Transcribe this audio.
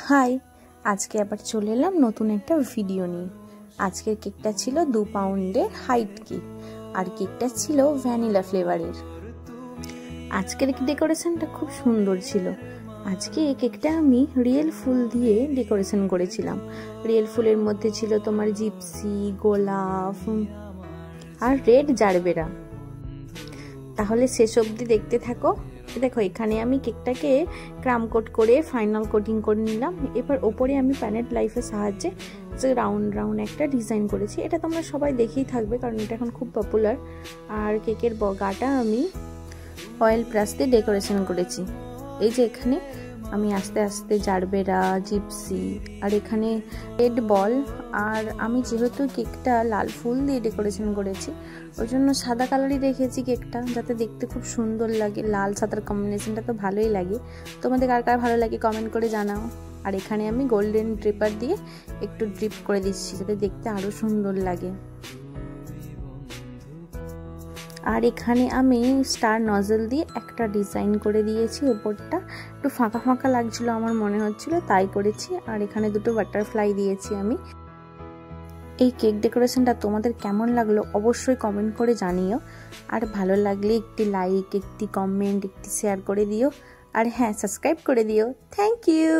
High, আজকে আবার চলে এলাম নতুন একটা ভিডিও নিয়ে। আজকের কেকটা ছিল 2 পাউন্ডের হাইট কেক, আর কেকটা ছিল ভ্যানিলা ফ্লেভারের। আজকের ডেকোরেশনটা খুব সুন্দর ছিল। আজকে এই কেকটা আমি রিয়েল ফুল দিয়ে ডেকোরেশন করেছিলাম। রিয়েল ফুলের মধ্যে ছিল তোমার জিপসি, গোলাপ আর রেড জারবেরা। তাহলে শেষ অবধি দেখতে থাকো। দেখো, এখানে আমি কেকটাকে ক্রাম কোট করে ফাইনাল কোটিং করে নিলাম। এবার ওপরে আমি প্যানেট লাইফের সাহায্যে রাউন্ড রাউন্ড একটা ডিজাইন করেছি। এটা তোমরা সবাই দেখেই থাকবে, কারণ এটা এখন খুব পপুলার। আর কেকের গাটা আমি অয়েল ব্রাশ দিয়ে ডেকোরেশন করেছি। এই যে এখানে আমি আস্তে আস্তে জারবেরা, জিপসি, আর এখানে রেড বল। আর আমি যেহেতু কেকটা লাল ফুল দিয়ে ডেকোরেশন করেছি, ওই জন্য সাদা কালারই রেখেছি কেকটা, যাতে দেখতে খুব সুন্দর লাগে। লাল সাদার কম্বিনেশনটা তো ভালোই লাগে। তোমাদের কার কার ভালো লাগে কমেন্ট করে জানাও। আর এখানে আমি গোল্ডেন ড্রিপার দিয়ে একটু ড্রিপ করে দিচ্ছি, যাতে দেখতে আরও সুন্দর লাগে। আর এখানে আমি স্টার নজল দিয়ে একটা ডিজাইন করে দিয়েছি। উপরটা একটু ফাঁকা ফাঁকা লাগছিল, আমার মনে হচ্ছিল, তাই করেছি। আর এখানে দুটো বাটারফ্লাই দিয়েছি আমি। এই কেক ডেকোরেশনটা তোমাদের কেমন লাগলো অবশ্যই কমেন্ট করে জানিও। আর ভালো লাগলে একটি লাইক, একটি কমেন্ট, একটি শেয়ার করে দিও। আর হ্যাঁ, সাবস্ক্রাইব করে দিও। Thank you.